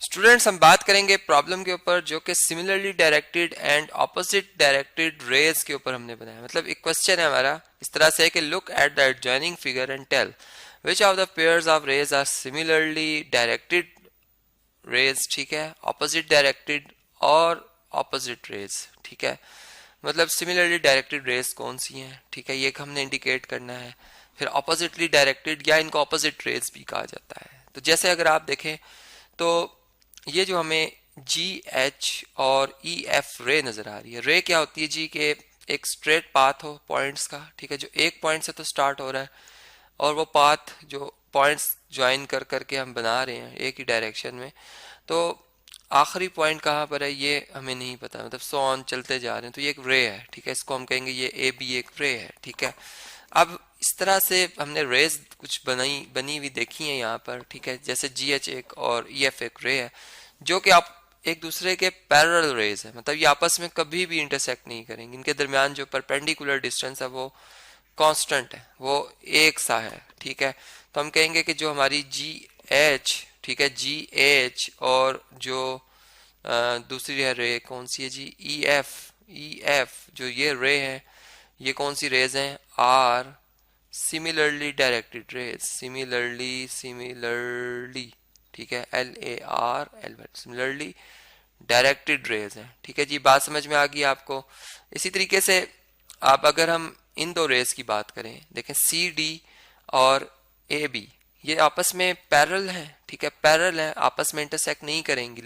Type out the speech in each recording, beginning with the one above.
Students, हम बात करेंगे प्रॉब्लम के ऊपर जो कि similarly directed and opposite directed rays के ऊपर हमने बनाया। मतलब एक क्वेश्चन है हमारा इस तरह से कि look at the adjoining figure and tell which of the pairs of rays are similarly directed rays, ठीक है, ऑपोजिट डायरेक्टेड और ऑपोजिट रेज, ठीक है। मतलब सिमिलरली डायरेक्टेड रेज कौन सी हैं, ठीक है, ये हमने इंडिकेट करना है। फिर ऑपोजिटली डायरेक्टेड या इनको ऑपोजिट रेज भी कहा जाता है। तो जैसे अगर आप देखें तो ये जो हमें जी एच और ई एफ रे नजर आ रही है, रे क्या होती है जी के एक स्ट्रेट पाथ हो पॉइंट्स का, ठीक है, जो एक पॉइंट से तो स्टार्ट हो रहा है और वो पाथ जो पॉइंट्स ज्वाइन कर करके हम बना रहे हैं एक ही डायरेक्शन में, तो आखिरी पॉइंट कहाँ पर है ये हमें नहीं पता, मतलब सो ऑन चलते जा रहे हैं। तो ये एक रे है, ठीक है, इसको हम कहेंगे ये ए बी एक रे है, ठीक है। अब इस तरह से हमने रेज कुछ बनी हुई देखी है यहाँ पर, ठीक है, जैसे जी एच एक और ई एफ एक रे है जो कि आप एक दूसरे के पैरेलल रेज है, मतलब ये आपस में कभी भी इंटरसेक्ट नहीं करेंगे, इनके दरमियान जो परपेंडिकुलर डिस्टेंस है वो कांस्टेंट है, वो एक सा है, ठीक है। तो हम कहेंगे कि जो हमारी जी एच, ठीक है, जी एच और जो दूसरी है रे कौन सी है जी ई एफ जो ये रे है ये कौन सी रेज हैं, are similarly directed rays, similarly, ठीक है, L A R L similarly directed rays हैं, ठीक है जी। बात समझ में आ गई आपको। इसी तरीके से आप अगर हम इन दो रेज की बात करें, देखें सी डी और ए बी ये आपस में पैरेलल हैं, ठीक है, पैरेलल हैं, आपस में इंटरसेक्ट नहीं करेंगी,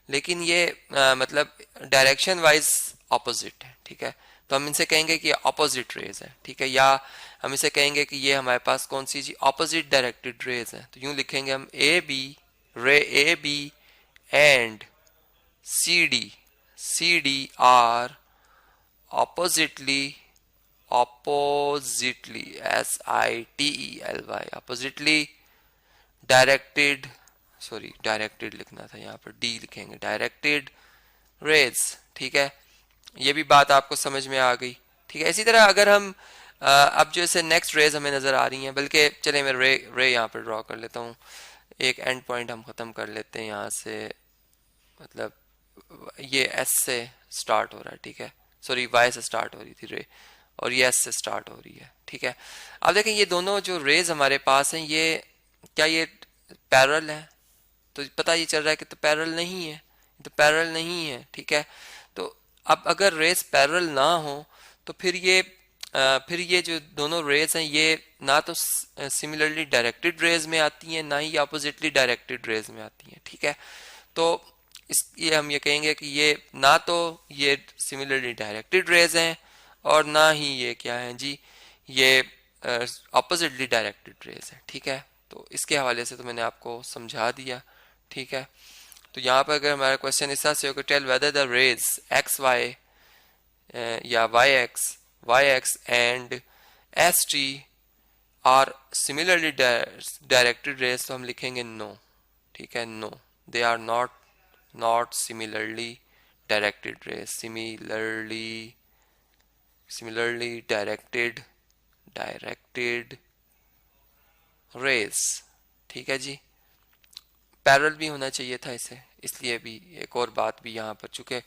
लेकिन ये मतलब डायरेक्शन वाइज ऑपोजिट है, ठीक है। तो हम इनसे कहेंगे कि ऑपोजिट रेज है, ठीक है, या हम इसे कहेंगे कि ये हमारे पास कौन सी जी ऑपोजिट डायरेक्टेड रेज है। तो यूं लिखेंगे हम A B and C D are oppositely oppositely directed, sorry directed लिखना था, यहाँ पर डी लिखेंगे, डायरेक्टेड रेज, ठीक है। ये भी बात आपको समझ में आ गई, ठीक है। इसी तरह अगर हम अब जैसे नेक्स्ट रेज हमें नजर आ रही हैं, बल्कि चले मैं रे यहाँ पर ड्रॉ कर लेता हूँ, एक एंड पॉइंट हम खत्म कर लेते हैं यहाँ से, मतलब ये एस से स्टार्ट हो रहा है, ठीक है, सॉरी वाई से स्टार्ट हो रही थी रे और ये एस से स्टार्ट हो रही है, ठीक है। अब देखें ये दोनों जो रेज हमारे पास हैं ये क्या ये पैरेलल है, तो पता ये चल रहा है कि तो पैरेलल नहीं है, तो पैरेलल नहीं है, ठीक है। तो अब अगर रेज पैरेलल ना हो तो फिर ये जो दोनों रेज हैं ये ना तो सिमिलरली डायरेक्टेड रेज में आती हैं ना ही अपोजिटली डायरेक्टेड रेज में आती हैं, ठीक है। तो ये हम ये कहेंगे कि ये ना तो ये सिमिलरली डायरेक्टेड रेज हैं और ना ही ये क्या है जी ये अपोजिटली डायरेक्टेड रेज है, ठीक है। तो इसके हवाले से तो मैंने आपको समझा दिया, ठीक है। तो यहाँ पर अगर हमारा क्वेश्चन इस तरह से हो कि tell whether the rays X Y या Y X and S T R similarly directed rays, तो हम लिखेंगे नो, ठीक है, no they are not similarly directed rays, similarly directed rays, ठीक है जी। पैरेलल भी होना चाहिए था इसे, इसलिए भी एक और बात भी यहाँ पर, चूंकि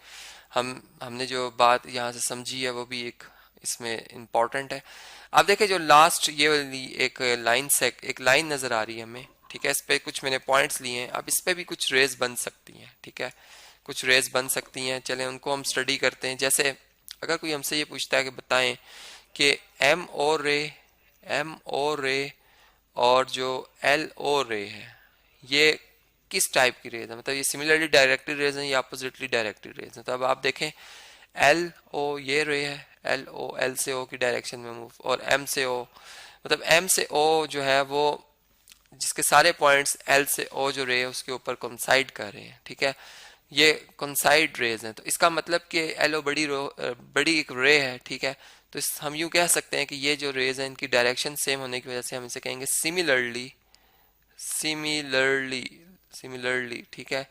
हमने जो बात यहाँ से समझी है वो भी एक इसमें इम्पोर्टेंट है। अब देखें जो लास्ट ये वाली एक लाइन नजर आ रही है हमें, ठीक है, इस पे कुछ मैंने पॉइंट्स लिए हैं, अब इस पे भी कुछ रेज बन सकती हैं, ठीक है, कुछ रेज बन सकती हैं, चलें उनको हम स्टडी करते हैं। जैसे अगर कोई हमसे ये पूछता है कि बताएं कि एम ओ रे और जो एल ओ रे है ये किस टाइप की रेज है, मतलब ये सिमिलरली डायरेक्टेड रेज है या अपोजिटली डायरेक्टेड रेज है। तो अब आप देखें एल ओ ये रे है, एल से ओ की डायरेक्शन में मूव, और एम से ओ, मतलब एम से ओ जो है वो जिसके सारे पॉइंट्स एल से ओ जो रे है उसके ऊपर कोइंसाइड कर रहे हैं, ठीक है, ये कोइंसाइड रेज हैं। तो इसका मतलब कि एल ओ बड़ी एक रे है, ठीक है। तो हम यूं कह सकते हैं कि ये जो रेज है इनकी डायरेक्शन सेम होने की वजह से हम इसे कहेंगे सिमिलरली, ठीक है।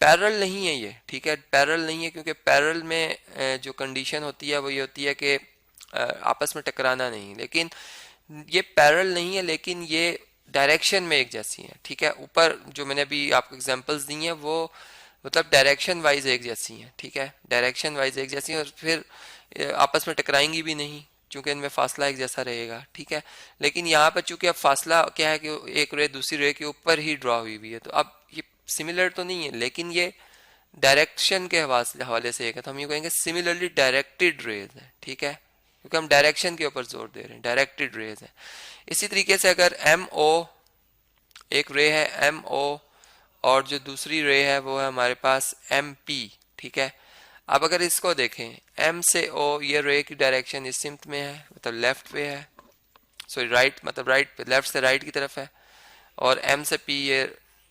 पैरेलल नहीं है ये, ठीक है, पैरेलल नहीं है, क्योंकि पैरेलल में जो कंडीशन होती है वो ये होती है कि आपस में टकराना नहीं, लेकिन ये पैरेलल नहीं है, लेकिन ये डायरेक्शन में एक जैसी हैं, ठीक है। ऊपर जो मैंने अभी आपको एग्जांपल्स दी हैं वो मतलब डायरेक्शन वाइज एक जैसी हैं, ठीक है, डायरेक्शन वाइज एक जैसी हैं, और फिर आपस में टकराएंगी भी नहीं क्योंकि इनमें फासला एक जैसा रहेगा, ठीक है। लेकिन यहाँ पर चूंकि अब फासला क्या है कि एक रे दूसरी रे के ऊपर ही ड्रॉ हुई हुई है, तो अब ये सिमिलर तो नहीं है, लेकिन ये डायरेक्शन के हवाले से एक है, तो हम ये कहेंगे सिमिलरली डायरेक्टेड रेज है, ठीक है, क्योंकि हम डायरेक्शन के ऊपर जोर दे रहे हैं, डायरेक्टेड रेज है। इसी तरीके से अगर एम ओ एक रे है एम ओ, और जो दूसरी रे है वो है हमारे पास एम पी, ठीक है। अब अगर इसको देखें एम से ओ, ये रे की डायरेक्शन इस सिमत में है, मतलब लेफ्ट पे है, सॉरी राइट, मतलब राइट पे, लेफ्ट से राइट की तरफ है, और एम से पी ये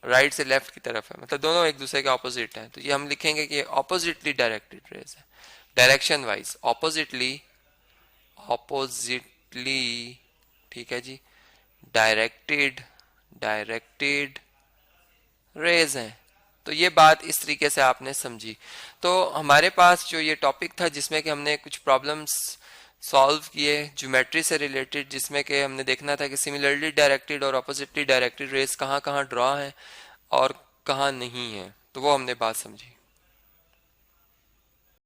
राइट से लेफ्ट की तरफ है, मतलब दोनों एक दूसरे के ऑपोजिट हैं, तो ये हम लिखेंगे कि ऑपोजिटली डायरेक्टेड रेज है, डायरेक्शन वाइज ऑपोजिटली, ऑपोजिटली, ठीक है जी, डायरेक्टेड डायरेक्टेड रेज हैं। तो ये बात इस तरीके से आपने समझी। तो हमारे पास जो ये टॉपिक था जिसमें कि हमने कुछ प्रॉब्लम्स सॉल्व किए ज्योमेट्री से रिलेटेड, जिसमें कि हमने देखना था कि सिमिलरली डायरेक्टेड और अपोजिटली डायरेक्टेड रेज कहाँ कहाँ ड्रॉ हैं और कहाँ नहीं है, तो वो हमने बात समझी।